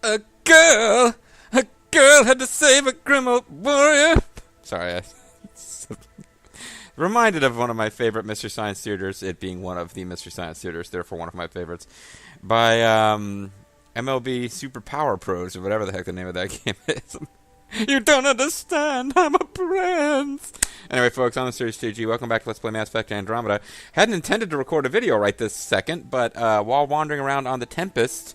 A girl had to save a criminal warrior. Sorry, I reminded of one of my favorite Mystery Science Theaters, it being one of the Mystery Science Theaters, therefore one of my favorites, by MLB Super Power Pros, or whatever the heck the name of that game is. You don't understand, I'm a prince. Anyway, folks, I'm MysteriousJG. Welcome back to Let's Play Mass Effect Andromeda. Hadn't intended to record a video right this second, but while wandering around on the Tempest,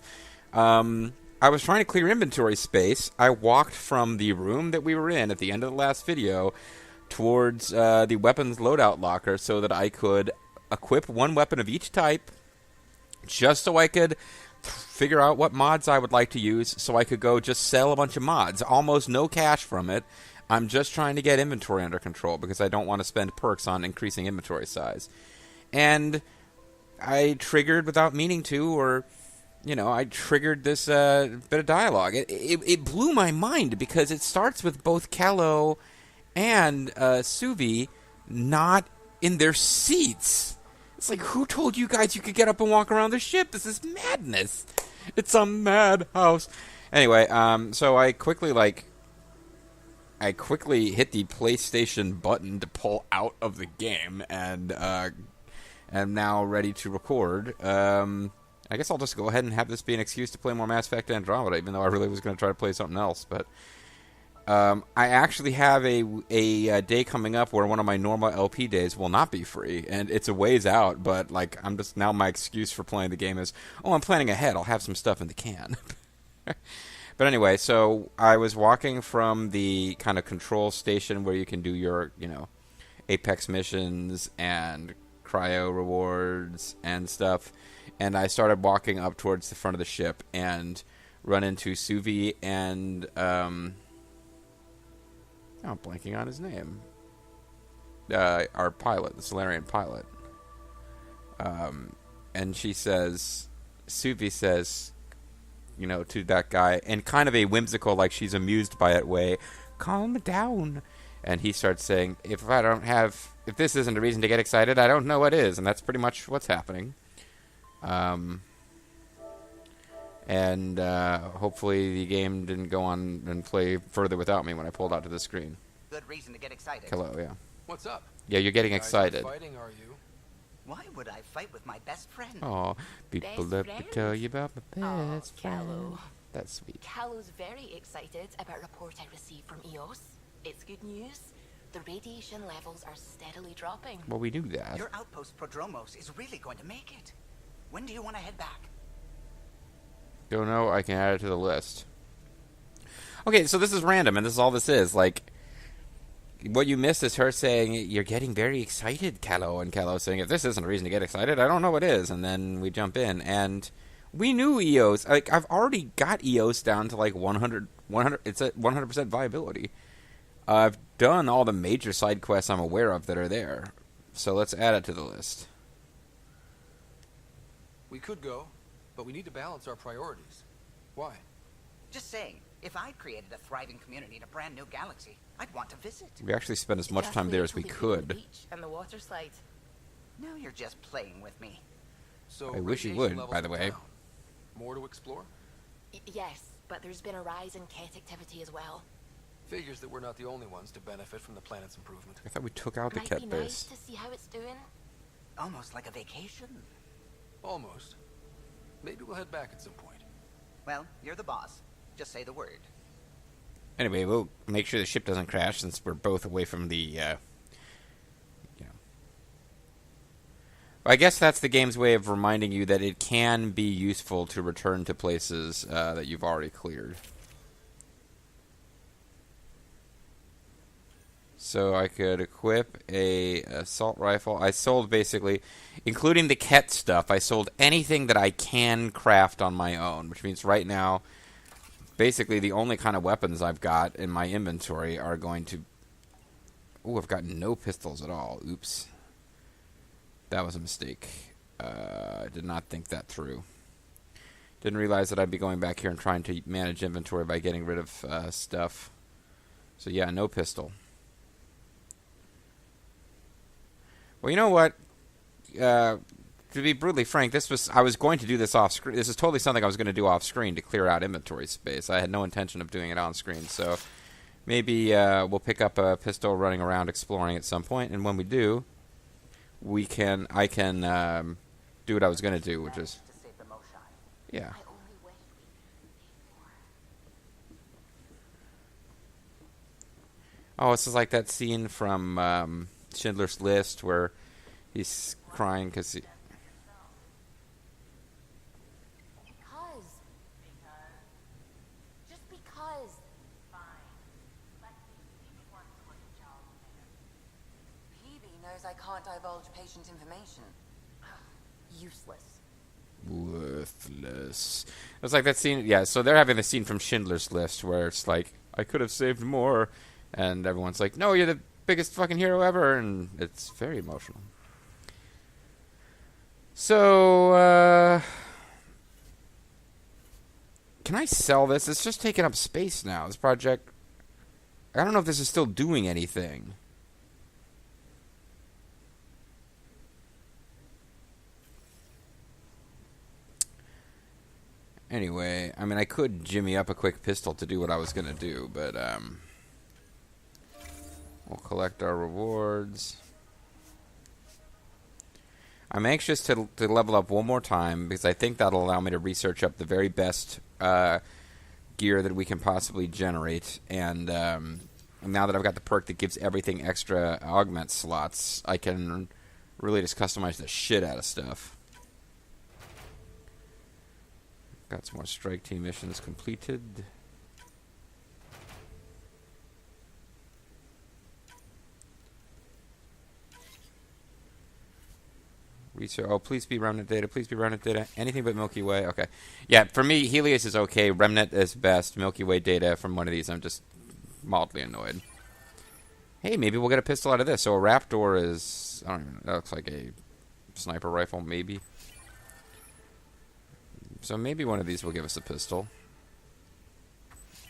I was trying to clear inventory space. I walked from the room that we were in at the end of the last video towards the weapons loadout locker so that I could equip one weapon of each type just so I could figure out what mods I would like to use so I could go just sell a bunch of mods. Almost no cash from it. I'm just trying to get inventory under control because I don't want to spend perks on increasing inventory size. And I triggered without meaning to, or, you know, I triggered this bit of dialogue. It blew my mind because it starts with both Callow and Suvi not in their seats. It's like, who told you guys you could get up and walk around the ship? This is madness. It's a madhouse. Anyway, so I quickly hit the PlayStation button to pull out of the game, and am now ready to record. I guess I'll just go ahead and have this be an excuse to play more Mass Effect Andromeda, even though I really was going to try to play something else, but I actually have a day coming up where one of my normal LP days will not be free, and it's a ways out, but like I'm just now my excuse for playing the game is, oh, I'm planning ahead, I'll have some stuff in the can. But anyway, so I was walking from the kind of control station where you can do your, you know, Apex missions and cryo rewards and stuff, and I started walking up towards the front of the ship and run into Suvi and I'm blanking on his name. Our pilot, the Solarian pilot. And she says, Suvi says, you know, to that guy, in kind of a whimsical, like she's amused by it way, calm down. And he starts saying, if this isn't a reason to get excited, I don't know what is. And that's pretty much what's happening. And hopefully the game didn't go on and play further without me when I pulled out to the screen. Good reason to get excited. Hello, yeah. What's up? Yeah, you're getting excited. Fighting, are you? Why would I fight with my best friend? Oh, people love to tell you about my best friend. Callow. That's sweet. Callow's very excited about a report I received from EOS. It's good news. The radiation levels are steadily dropping. Well, we knew that. Your outpost Prodromos is really going to make it. When do you want to head back? Don't know. I can add it to the list. Okay, so this is random, and this is all this is. Like, what you missed is her saying, you're getting very excited, Callow, and Callow saying, if this isn't a reason to get excited, I don't know what is. And then we jump in, and we knew EOS. Like, I've already got EOS down to, like, 100. It's at 100% viability. I've done all the major side quests I'm aware of that are there. So let's add it to the list. We could go, but we need to balance our priorities. Why? Just saying, if I'd created a thriving community in a brand new galaxy, I'd want to visit. We actually spent as much time there as we could. The beach and the water slide. Now you're just playing with me. So I wish you radiation would, levels by the are way. down. More to explore? Yes, but there's been a rise in Ket activity as well. Figures that we're not the only ones to benefit from the planet's improvement. I thought we took out the Might Ket be base. nice to see how it's doing. Almost like a vacation. Almost. Maybe we'll head back at some point. Well, you're the boss. Just say the word. Anyway, we'll make sure the ship doesn't crash since we're both away from the, you know. I guess that's the game's way of reminding you that it can be useful to return to places that you've already cleared. So I could equip a assault rifle. I sold basically, including the Ket stuff, I sold anything that I can craft on my own, which means right now, basically the only kind of weapons I've got in my inventory are going to... Oh, I've got no pistols at all. Oops. That was a mistake. I did not think that through. Didn't realize that I'd be going back here and trying to manage inventory by getting rid of stuff. So yeah, no pistol. Well, you know what? to be brutally frank, I was going to do this off screen. This is totally something I was going to do off screen to clear out inventory space. I had no intention of doing it on screen. So maybe we'll pick up a pistol running around exploring at some point, and when we do, I can do what I was going to do, which is To save the Moshai. yeah. I only wish we Oh, this is like that scene from Schindler's List where he's crying because he. Because. Just because. Fine. Peavy knows I can't divulge patient information. Useless. Worthless. It's like that scene. Yeah, so they're having the scene from Schindler's List where it's like, I could have saved more. And everyone's like, no, you're the biggest fucking hero ever. And it's very emotional. So, can I sell this? It's just taking up space now, this project. I don't know if this is still doing anything. Anyway, I mean, I could jimmy up a quick pistol to do what I was going to do, but, we'll collect our rewards. I'm anxious to level up one more time, because I think that'll allow me to research up the very best, gear that we can possibly generate, and now that I've got the perk that gives everything extra augment slots, I can really just customize the shit out of stuff. Got some more strike team missions completed. Research. Oh, please be Remnant data. Please be Remnant data. Anything but Milky Way. Okay. Yeah, for me, Helios is okay. Remnant is best. Milky Way data from one of these, I'm just mildly annoyed. Hey, maybe we'll get a pistol out of this. So a Raptor is... I don't even... That looks like a sniper rifle, maybe. So maybe one of these will give us a pistol.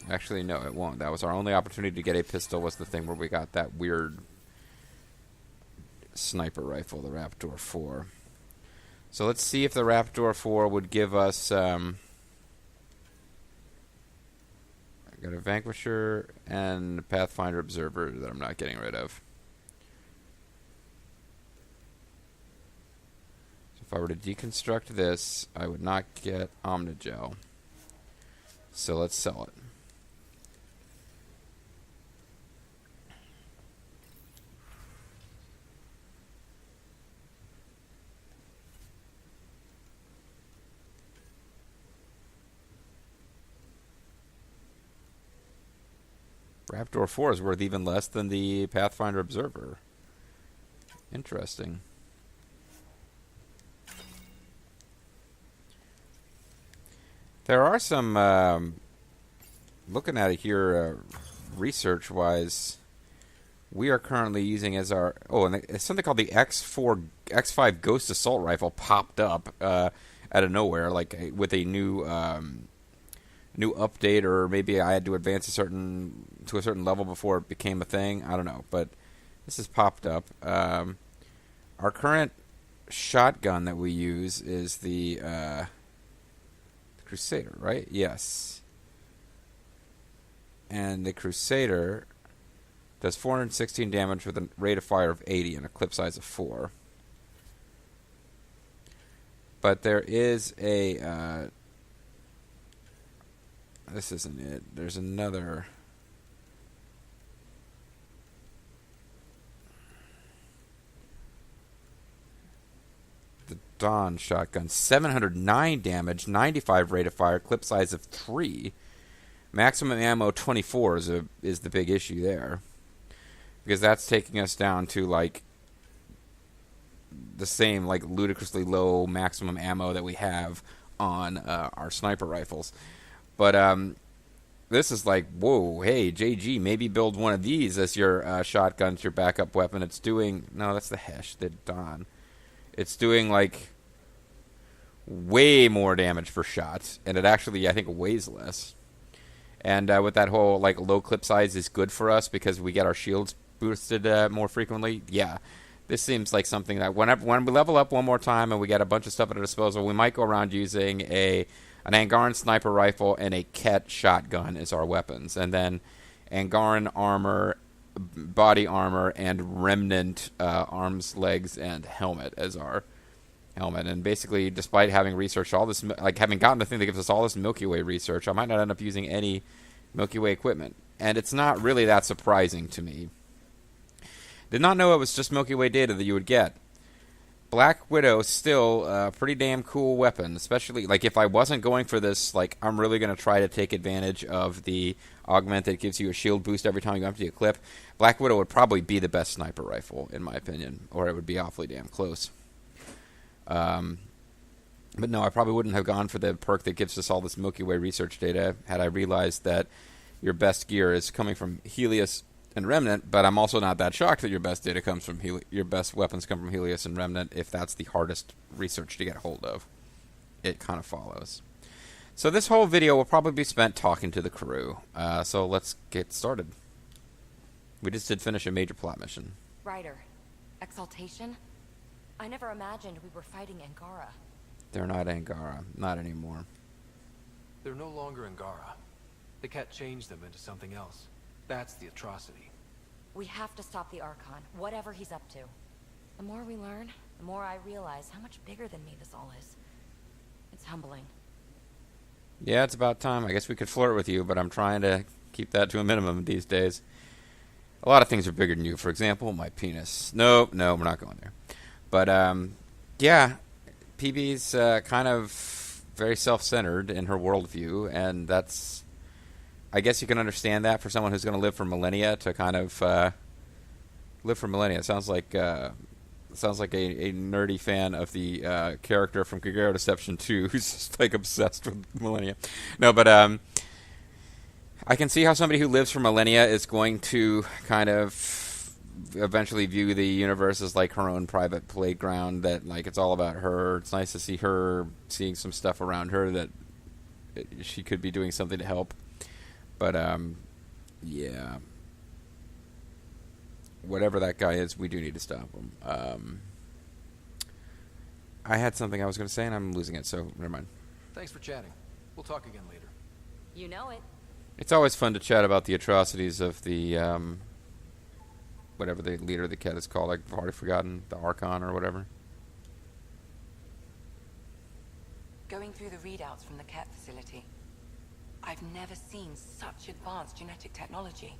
Actually, no, it won't. That was our only opportunity to get a pistol, was the thing where we got that weird sniper rifle, the Raptor 4. So let's see if the Raptor 4 would give us... I got a Vanquisher and a Pathfinder Observer that I'm not getting rid of. If I were to deconstruct this, I would not get Omnigel. So let's sell it. Raptor 4 is worth even less than the Pathfinder Observer. Interesting. There are some, looking at it here, research-wise, we are currently using as our... Oh, and it's something called the X5 Ghost Assault Rifle popped up out of nowhere, like with a new update, or maybe I had to advance to a certain level before it became a thing. I don't know, but this has popped up. Our current shotgun that we use is the Crusader, right? Yes. And the Crusader does 416 damage with a rate of fire of 80 and a clip size of 4. But there is a... this isn't it. There's another... The Dawn shotgun. 709 damage, 95 rate of fire, clip size of 3. Maximum ammo 24 is the big issue there. Because that's taking us down to, like, the same, like, ludicrously low maximum ammo that we have on our sniper rifles. But this is like, whoa, hey, JG, maybe build one of these as your shotgun, your backup weapon. It's doing... No, that's the Hesh, the Dawn. It's doing, like, way more damage per shot. And it actually, I think, weighs less. And with that whole, like, low clip size is good for us because we get our shields boosted more frequently. Yeah, this seems like something that when we level up one more time and we get a bunch of stuff at our disposal, we might go around using an Angaran sniper rifle and a Ket shotgun as our weapons, and then Angaran armor, body armor, and remnant arms, legs, and helmet as our helmet. And basically, despite having researched all this, like having gotten the thing that gives us all this Milky Way research, I might not end up using any Milky Way equipment. And it's not really that surprising to me. Did not know it was just Milky Way data that you would get. Black Widow still a pretty damn cool weapon, especially like if I wasn't going for this, like I'm really going to try to take advantage of the augment that gives you a shield boost every time you empty a clip. Black Widow would probably be the best sniper rifle in my opinion, or it would be awfully damn close. But no, I probably wouldn't have gone for the perk that gives us all this Milky Way research data had I realized that your best gear is coming from Helios and Remnant, but I'm also not that shocked that your best data comes from your best weapons come from Helios and Remnant if that's the hardest research to get hold of. It kind of follows. So this whole video will probably be spent talking to the crew. So let's get started. We just did finish a major plot mission. Ryder, Exaltation? I never imagined we were fighting Angara. They're not Angara. Not anymore. They're no longer Angara. The Cat changed them into something else. That's the atrocity. We have to stop the Archon, whatever he's up to. The more we learn, the more I realize how much bigger than me this all is. It's humbling. Yeah, it's about time. I guess we could flirt with you, but I'm trying to keep that to a minimum these days. A lot of things are bigger than you. For example, my penis. No, we're not going there. But, yeah, PB's kind of very self-centered in her worldview, and that's... I guess you can understand that for someone who's going to live for millennia to kind of live for millennia. It sounds like a nerdy fan of the character from Gregaro Deception 2 who's just like obsessed with millennia. No, but I can see how somebody who lives for millennia is going to kind of eventually view the universe as like her own private playground, that like it's all about her. It's nice to see her seeing some stuff around her that she could be doing something to help. But, yeah. Whatever that guy is, we do need to stop him. I had something I was going to say, and I'm losing it, so never mind. Thanks for chatting. We'll talk again later. You know it. It's always fun to chat about the atrocities of the, whatever the leader of the Cat is called. I've already forgotten. The Archon or whatever. Going through the readouts from the Cat facility, I've never seen such advanced genetic technology.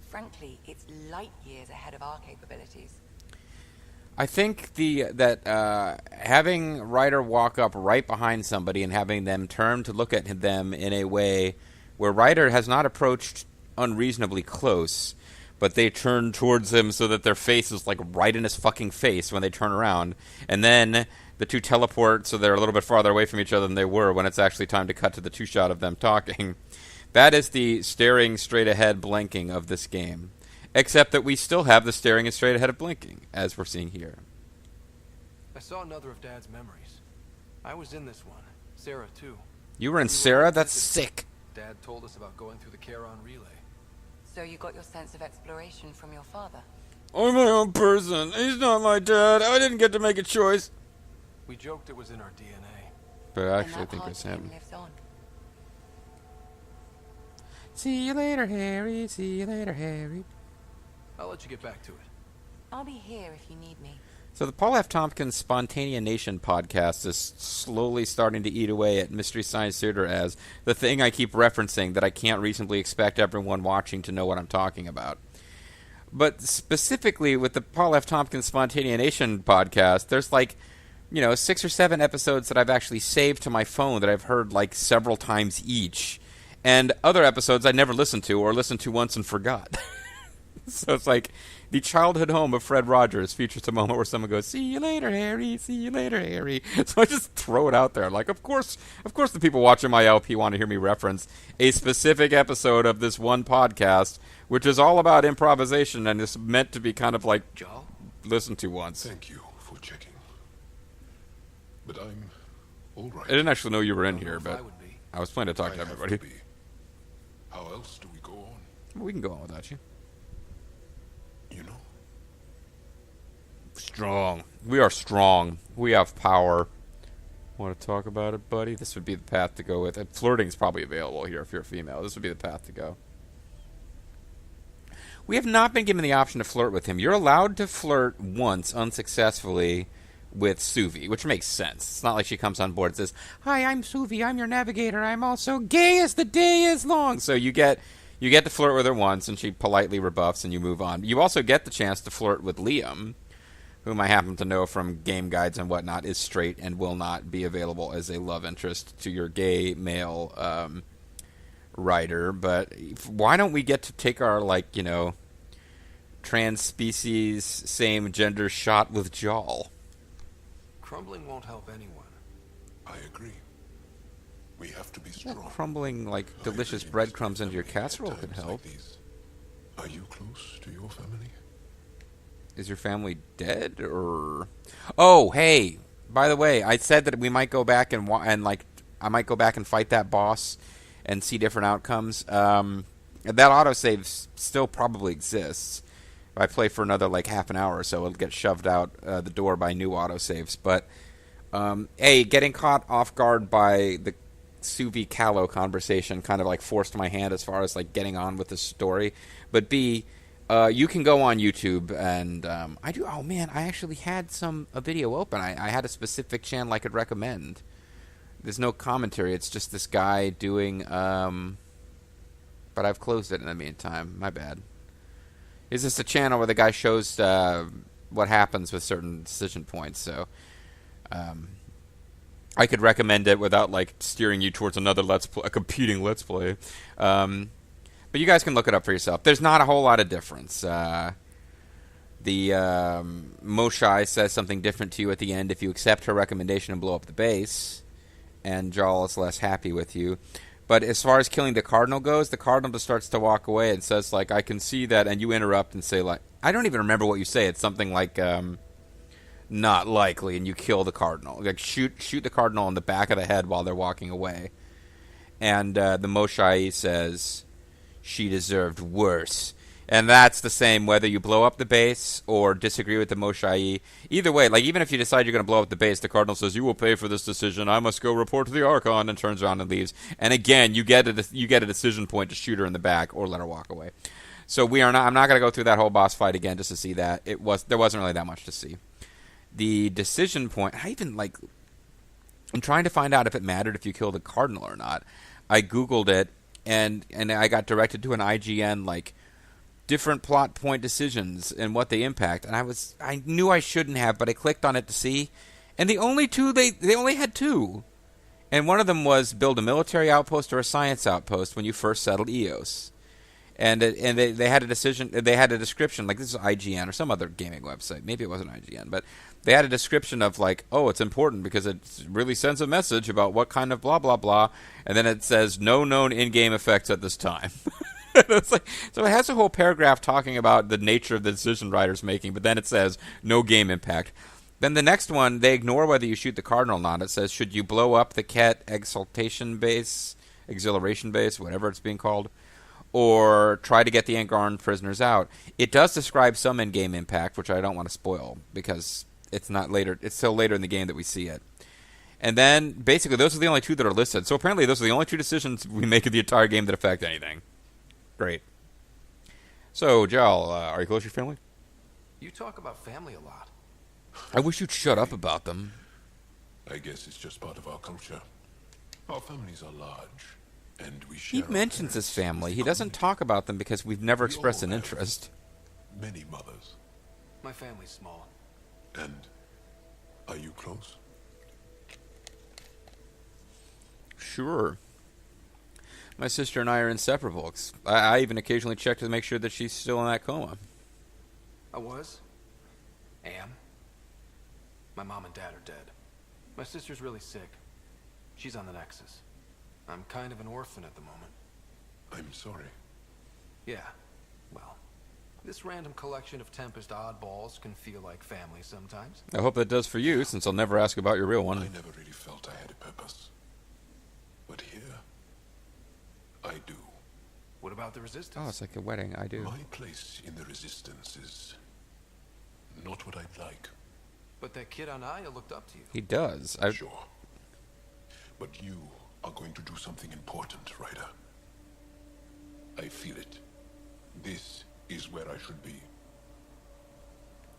Frankly, it's light years ahead of our capabilities. I think having Ryder walk up right behind somebody and having them turn to look at them in a way where Ryder has not approached unreasonably close, but they turn towards him so that their face is like right in his fucking face when they turn around, and then the two teleport so they're a little bit farther away from each other than they were when it's actually time to cut to the two-shot of them talking. That is the staring straight ahead blinking of this game. Except that we still have the staring and straight ahead of blinking, as we're seeing here. I saw another of Dad's memories. I was in this one. Sarah, too. You were in Sarah? That's sick. Dad told us about going through the Charon relay. So you got your sense of exploration from your father? I'm my own person. He's not my dad. I didn't get to make a choice. We joked it was in our DNA. But I actually think it's him. Lives on. See you later, Harry. See you later, Harry. I'll let you get back to it. I'll be here if you need me. So the Paul F. Tompkins Spontanea Nation podcast is slowly starting to eat away at Mystery Science Theater as the thing I keep referencing that I can't reasonably expect everyone watching to know what I'm talking about. But specifically with the Paul F. Tompkins Spontanea Nation podcast, there's like, 6 or 7 episodes that I've actually saved to my phone that I've heard like several times each. And other episodes I never listened to or listened to once and forgot. So it's like the childhood home of Fred Rogers features a moment where someone goes, "See you later, Harry. See you later, Harry." So I just throw it out there. Like, of course the people watching my LP want to hear me reference a specific episode of this one podcast, which is all about improvisation and is meant to be kind of like Jaal? listened to once. Thank you for checking. But I'm all right. I didn't actually know you were in here, I but would be. I was planning to talk I to have everybody. be. How else do we go on? We can go on without you. You know? Strong. We are strong. We have power. Want to talk about it, buddy? This would be the path to go with. And flirting's probably available here if you're a female. This would be the path to go. We have not been given the option to flirt with him. You're allowed to flirt once unsuccessfully with Suvi, which makes sense. It's not like she comes on board and says, "Hi, I'm Suvi. I'm your navigator. I'm also gay as the day is long." So you get to flirt with her once, and she politely rebuffs, and you move on. You also get the chance to flirt with Liam, whom I happen to know from game guides and whatnot is straight and will not be available as a love interest to your gay male writer. But why don't we get to take our, like, you know, trans species, same gender shot with Jaal? Crumbling won't help anyone. I agree. We have to be Yeah, strong. crumbling, like, delicious breadcrumbs into your casserole could help. Are you close to your family? Is your family dead, or... Oh, hey, by the way, I said that we might go back and like, I might go back and fight that boss and see different outcomes. That autosave still probably exists. If I play for another, like, half an hour or so, it'll get shoved out the door by new autosaves. But, A, getting caught off guard by the Suvi Callow conversation kind of, like, forced my hand as far as, like, getting on with the story. But B... you can go on YouTube, and oh man, I actually had a video open. I had a specific channel I could recommend. There's no commentary, it's just this guy doing, but I've closed it in the meantime, my bad. It's just a channel where the guy shows what happens with certain decision points, so I could recommend it without, like, steering you towards another a competing Let's Play. But you guys can look it up for yourself. There's not a whole lot of difference. The Moshai says something different to you at the end if you accept her recommendation and blow up the base, and Jaal is less happy with you. But as far as killing the Cardinal goes, the Cardinal just starts to walk away and says, like, "I can see that," and you interrupt and say, like, I don't even remember what you say. It's something like, "Not likely," and you kill the Cardinal. Like, shoot the Cardinal in the back of the head while they're walking away. And the Moshai says... she deserved worse. And that's the same whether you blow up the base or disagree with the Moshai. Either way, like, even if you decide you're going to blow up the base, the Cardinal says, "You will pay for this decision. I must go report to the Archon," and turns around and leaves. And again, you get a decision point to shoot her in the back or let her walk away. So I'm not going to go through that whole boss fight again just to see that. There wasn't really that much to see. The decision point, I'm trying to find out if it mattered if you killed the Cardinal or not. I Googled it. And I got directed to an IGN, like, different plot point decisions and what they impact. And I knew I shouldn't have, but I clicked on it to see. And they only had two. And one of them was build a military outpost or a science outpost when you first settled Eos. And they had a decision. They had a description, like, this is IGN or some other gaming website. Maybe it wasn't IGN, but they had a description of, like, oh, it's important because it really sends a message about what kind of blah blah blah. And then it says no known in-game effects at this time. It's like, so it has a whole paragraph talking about the nature of the decision writer's making, but then it says no game impact. Then the next one, they ignore whether you shoot the Cardinal or not. It says, should you blow up the Ket exaltation base, exhilaration base, whatever it's being called, or try to get the Angaran prisoners out. It does describe some in-game impact, which I don't want to spoil, because it's still later in the game that we see it. And then, basically, those are the only two that are listed. So apparently those are the only two decisions we make in the entire game that affect anything. Great. So, Jaal, are you close to your family? You talk about family a lot. I wish you'd shut up about them. I guess it's just part of our culture. Our families are large, and we share. He mentions his family. He doesn't talk about them because we've never expressed an interest. Many mothers. My family's small. And are you close? Sure. My sister and I are inseparable. I even occasionally check to make sure that she's still in that coma. I was. Am. My mom and dad are dead. My sister's really sick. She's on the Nexus. I'm kind of an orphan at the moment. I'm sorry. Yeah. Well, this random collection of Tempest oddballs can feel like family sometimes. I hope that does for you, since I'll never ask about your real one. I never really felt I had a purpose. But here, I do. What about the Resistance? Oh, it's like a wedding. I do. My place in the Resistance is not what I'd like. But that kid on Aya looked up to you. He does. Sure. But you are going to do something important, Ryder. I feel it. This is where I should be.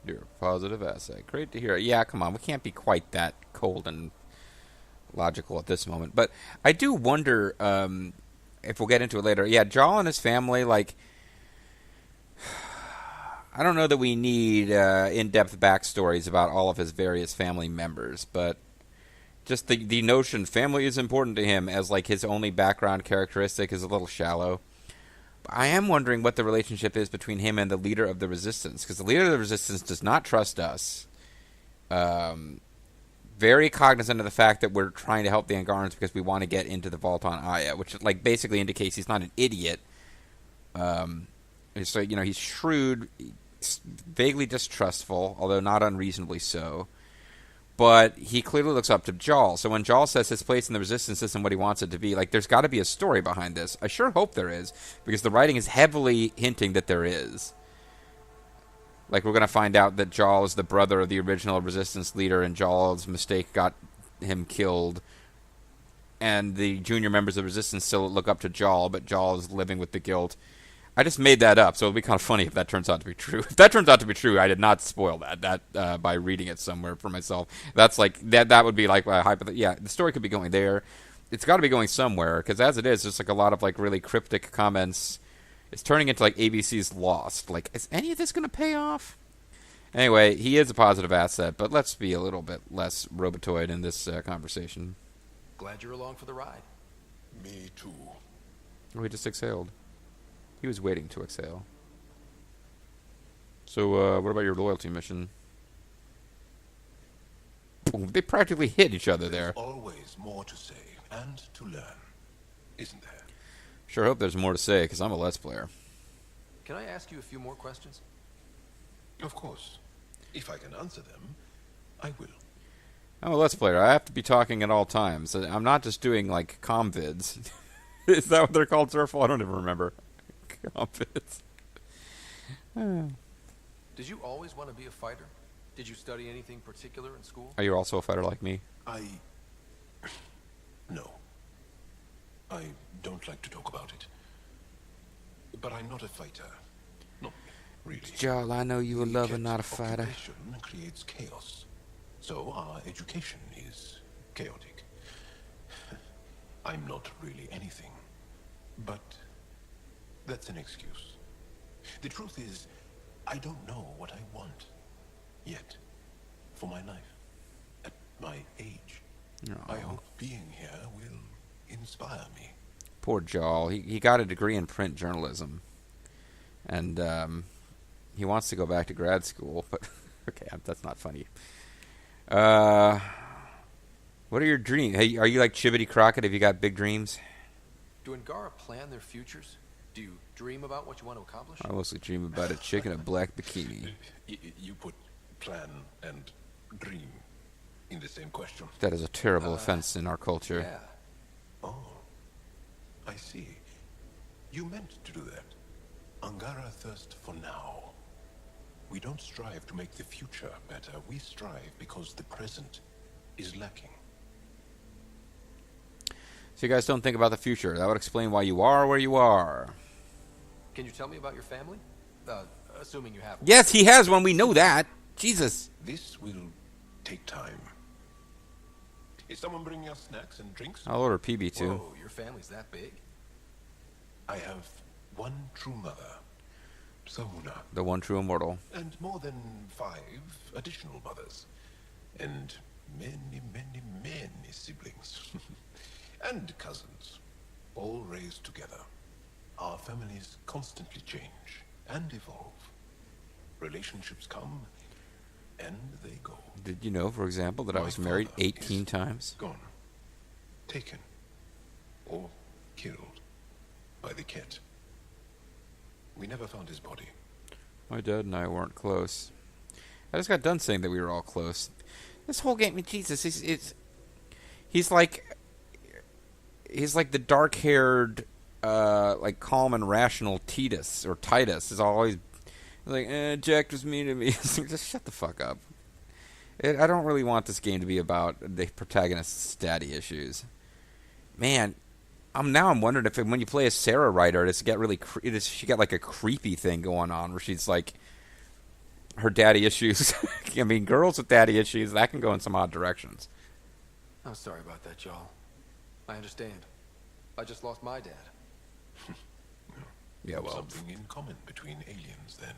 You're a positive asset. Great to hear. Yeah, come on. We can't be quite that cold and logical at this moment. But I do wonder if we'll get into it later. Yeah, Jaal and his family, like, I don't know that we need in-depth backstories about all of his various family members, but just the notion family is important to him as, like, his only background characteristic is a little shallow. I am wondering what the relationship is between him and the leader of the Resistance, because the leader of the Resistance does not trust us. Very cognizant of the fact that we're trying to help the Angarans because we want to get into the vault on Aya, which, like, basically indicates he's not an idiot. So, you know, he's shrewd, vaguely distrustful, although not unreasonably so. But he clearly looks up to Jaal. So when Jaal says his place in the Resistance isn't what he wants it to be, like, there's got to be a story behind this. I sure hope there is, because the writing is heavily hinting that there is. Like, we're going to find out that Jaal is the brother of the original Resistance leader, and Jaal's mistake got him killed. And the junior members of Resistance still look up to Jaal, but Jaal is living with the guilt. I just made that up, so it'll be kind of funny if that turns out to be true. If that turns out to be true, I did not spoil that by reading it somewhere for myself. That's like that would be like a hypothetical. Yeah, the story could be going there. It's got to be going somewhere, because as it is, there's like a lot of like really cryptic comments. It's turning into like ABC's Lost. Like, is any of this going to pay off? Anyway, he is a positive asset, but let's be a little bit less robotoid in this conversation. Glad you're along for the ride. Me too. Oh, he just exhaled. He was waiting to exhale. So, what about your loyalty mission? Boom, they practically hit each other there. There's always more to say and to learn, isn't there? Sure hope there's more to say, because I'm a Let's Player. Can I ask you a few more questions? Of course. If I can answer them, I will. I'm a Let's Player. I have to be talking at all times. I'm not just doing, like, comvids. Is that what they're called, Zerful? I don't even remember. Comvids. Did you always want to be a fighter? Did you study anything particular in school? Are you also a fighter like me? No. I don't like to talk about it. But I'm not a fighter. Not really. Jaal, I know you a lover, Cat not a fighter. occupation creates chaos. So our education is chaotic. I'm not really anything. But that's an excuse. The truth is, I don't know what I want yet for my life at my age. I hope being here will inspire me. Poor Jaal. He got a degree in print journalism. And he wants to go back to grad school. But okay, that's not funny. What are your dreams? Hey, are you like Chibbity Crockett? Have you got big dreams? Do Angara plan their futures? Do you dream about what you want to accomplish? I mostly dream about a chick in a black bikini. You put plan and dream in the same question. That is a terrible offense in our culture. Yeah. Oh, I see. You meant to do that. Angara thirst for now. We don't strive to make the future better. We strive because the present is lacking. So you guys don't think about the future. That would explain why you are where you are. Can you tell me about your family? Assuming you have one. Yes, he has one. We know that. Jesus. This will take time. Is someone bringing us snacks and drinks? I'll order PB too. Whoa, your family's that big? I have one true mother, Sahuna, The one true immortal. and more than 5 additional mothers, and many, many, many siblings, and cousins, all raised together. Our families constantly change and evolve. Relationships come and they go. Did you know, for example, that I My was married father 18 is times? Gone, taken, or killed by the Ket. We never found his body. My dad and I weren't close. I just got done saying that we were all close. This whole game, Jesus, he's like the dark-haired, like calm and rational Titus. Is always Like, Jack was mean to me. Just shut the fuck up. I don't really want this game to be about the protagonist's daddy issues. Man, I'm wondering if when you play as Sarah Ryder, does she got like a creepy thing going on where she's like her daddy issues. I mean, girls with daddy issues, that can go in some odd directions. I'm sorry about that, Jaal. I understand. I just lost my dad. Yeah, well, something in common between aliens, then.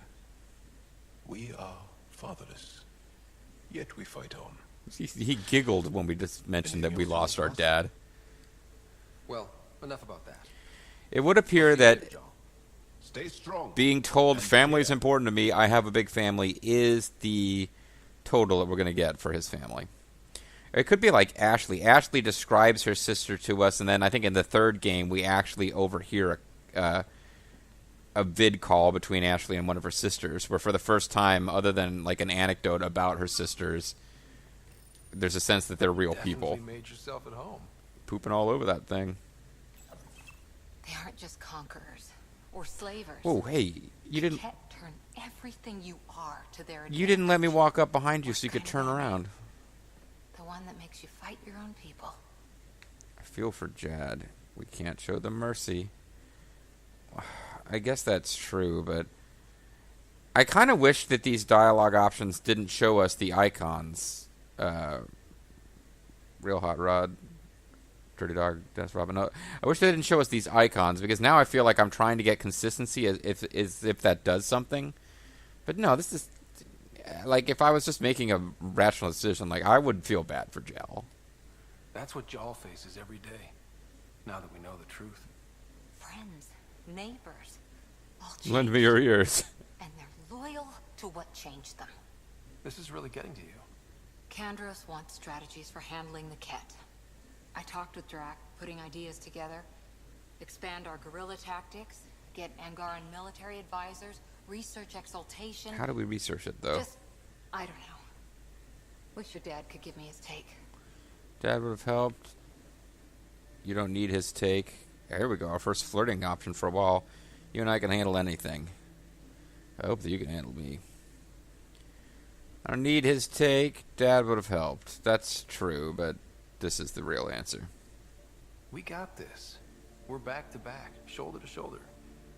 We are fatherless, yet we fight on. he giggled when we just mentioned that we lost our dad. Well, enough about that. It would appear that Stay strong. being told family is important to me, I have a big family, is the total that we're going to get for his family. It could be like Ashley. Ashley describes her sister to us, and then I think in the third game we actually overhear a vid call between Ashley and one of her sisters, where for the first time, other than like an anecdote about her sisters, there's a sense that they're real people. Definitely made yourself at home. Pooping all over that thing. They aren't just conquerors or slavers. Oh, hey, you didn't Ket turn everything you are to their advantage. you didn't let me walk up behind you so you could turn around. The one that makes you fight your own people. I feel for Jad. We can't show them mercy. I guess that's true, but I kind of wish that these dialogue options didn't show us the icons. Real Hot Rod, Dirty Dog, Dennis Robin. No, I wish they didn't show us these icons, because now I feel like I'm trying to get consistency as if that does something. But no, this is like if I was just making a rational decision, like I would feel bad for Jaal. That's what Jaal faces every day, now that we know the truth. Friends, neighbors, all Lend me changed. your ears. And they're loyal to what changed them. This is really getting to you. Kandros wants strategies for handling the Ket. I talked with Drac, putting ideas together. Expand our guerrilla tactics, get Angaran military advisors, research exaltation. How do we research it, though? Just, I don't know. Wish your dad could give me his take. Dad would have helped. You don't need his take. Here we go, our first flirting option for a while. You and I can handle anything. I hope that you can handle me. I don't need his take. Dad would have helped. That's true, but this is the real answer. We got this. We're back to back, shoulder to shoulder.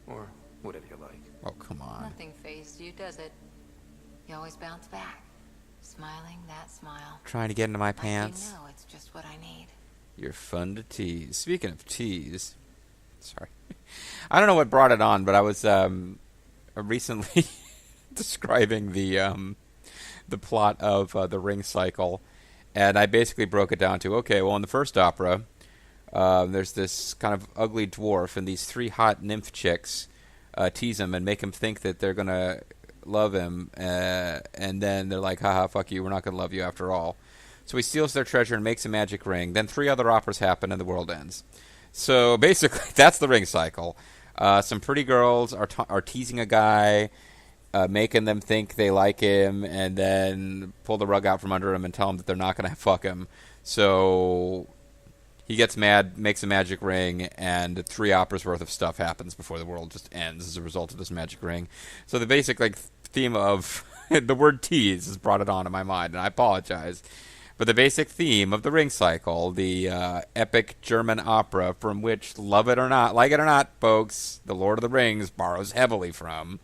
Or whatever you like. Oh, come on. Nothing fazed you, does it? You always bounce back. Smiling that smile. Trying to get into my Like pants. you know it's just what I need. You're fun to tease. Speaking of tease. Sorry. I don't know what brought it on, but I was recently describing the plot of the Ring Cycle, and I basically broke it down to, okay, well, in the first opera, there's this kind of ugly dwarf, and these three hot nymph chicks tease him and make him think that they're going to love him, and then they're like, haha, fuck you, we're not going to love you after all. So he steals their treasure and makes a magic ring. Then 3 other operas happen and the world ends. So basically, that's the Ring Cycle. Some pretty girls are teasing a guy, making them think they like him, and then pull the rug out from under him and tell him that they're not going to fuck him. So he gets mad, makes a magic ring, and 3 operas worth of stuff happens before the world just ends as a result of this magic ring. So the basic theme of the word tease has brought it on in my mind, and I apologize. But the basic theme of the Ring Cycle, the epic German opera from which, love it or not, like it or not, folks, The Lord of the Rings borrows heavily from,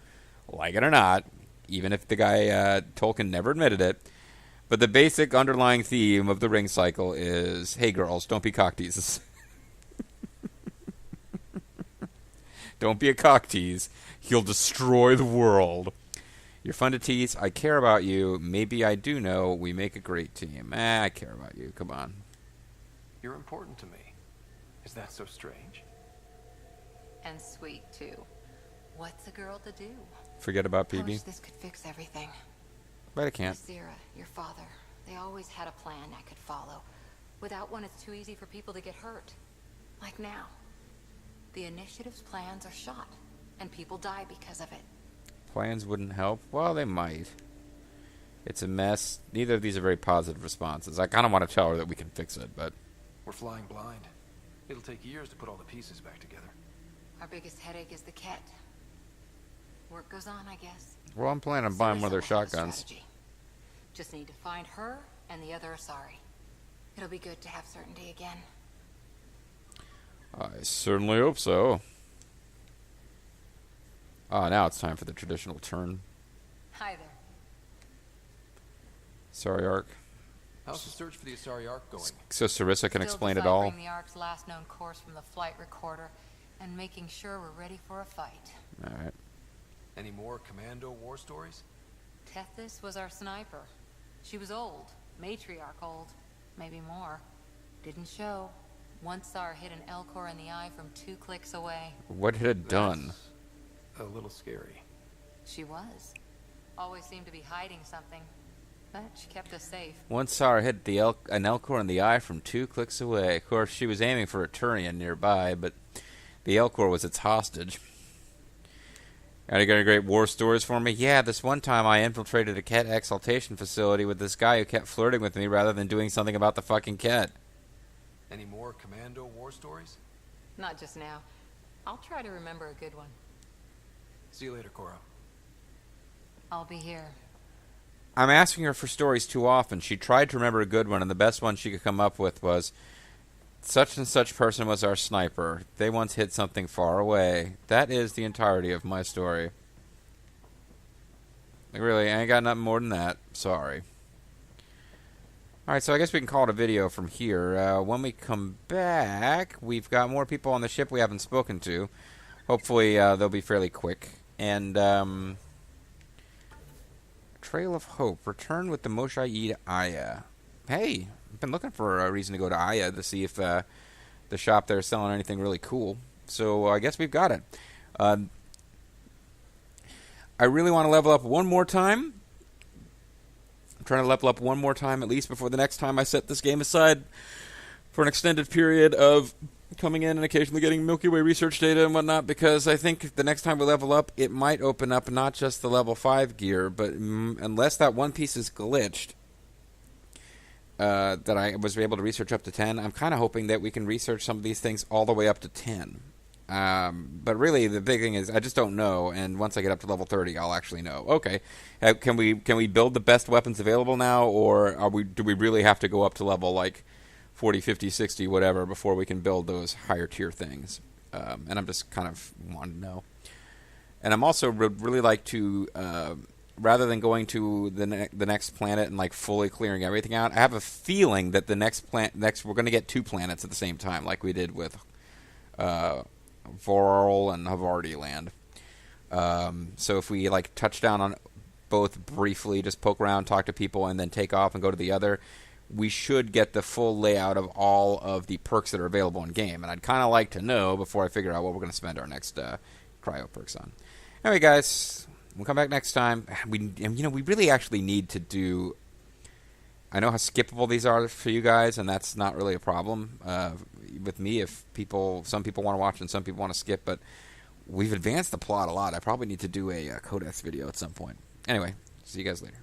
like it or not, even if the guy Tolkien never admitted it. But the basic underlying theme of the Ring Cycle is, hey girls, don't be cock teases. Don't be a cock tease. He'll destroy the world. You're fun to tease. I care about you. Maybe I do know. We make a great team. I care about you. Come on. You're important to me. Is that so strange? And sweet, too. What's a girl to do? Forget about I wish PB. this could fix everything. But I can't. Zira, your father, they always had a plan I could follow. Without one, it's too easy for people to get hurt. Like now. The initiative's plans are shot, and people die because of it. Plans wouldn't help. Well, they might. It's a mess. Neither of these are very positive responses. I kind of want to tell her that we can fix it, but... We're flying blind. It'll take years to put all the pieces back together. Our biggest headache is the Ket. Work goes on, I guess. Well, I'm planning on buying one of their Sarah will have a shotguns. strategy. Just need to find her and the other Asari. It'll be good to have certainty again. I certainly hope so. Ah, now it's time for the traditional turn. Hi there. Sorry, Ark. How's the search for the Asari Ark going? So Sarissa can Still explain it all. deciphering the Ark's last known course from the flight recorder and making sure we're ready for a fight. All right. Any more commando war stories? Tethys was our sniper. She was old, matriarch old, maybe more. Didn't show. Once saw her hit an Elcor in the eye from 2 clicks away. What had it done? That's a little scary. She was. Always seemed to be hiding something. But she kept us safe. Once saw her hit an Elcor in the eye from 2 clicks away. Of course, she was aiming for a Turian nearby, but the Elcor was its hostage. Got any great war stories for me? Yeah, this one time I infiltrated a Ket exaltation facility with this guy who kept flirting with me rather than doing something about the fucking Ket. Any more commando war stories? Not just now. I'll try to remember a good one. See you later, Cora. I'll be here. I'm asking her for stories too often. She tried to remember a good one, and the best one she could come up with was, such and such person was our sniper. They once hit something far away. That is the entirety of my story. Like, really, I ain't got nothing more than that. Sorry. Alright, so I guess we can call it a video from here. When we come back, we've got more people on the ship we haven't spoken to. Hopefully, they'll be fairly quick. And, Trail of Hope. Return with the Moshaid Aya. Hey, I've been looking for a reason to go to Aya to see if the shop there is selling anything really cool. So I guess we've got it. I really want to level up one more time. I'm trying to level up one more time at least before the next time I set this game aside for an extended period of coming in and occasionally getting Milky Way research data and whatnot, because I think the next time we level up, it might open up not just the level 5 gear, but unless that one piece is glitched, that I was able to research up to 10, I'm kind of hoping that we can research some of these things all the way up to 10. But really, the big thing is I just don't know, and once I get up to level 30, I'll actually know. Okay, can we build the best weapons available now, or do we really have to go up to level like 40, 50, 60, whatever, before we can build those higher tier things? And I'm just kind of wanting to know. And I'm also really like to, rather than going to the next planet and like fully clearing everything out, I have a feeling that the next we're going to get 2 planets at the same time, like we did with Vorl and Havarti Land. So if we like touch down on both briefly, just poke around, talk to people, and then take off and go to the other, we should get the full layout of all of the perks that are available in game. And I'd kind of like to know before I figure out what we're going to spend our next cryo perks on. Anyway, guys, we'll come back next time. We really actually need to do. I know how skippable these are for you guys, and that's not really a problem with me. If some people want to watch and some people want to skip, but we've advanced the plot a lot. I probably need to do a Codex video at some point. Anyway, see you guys later.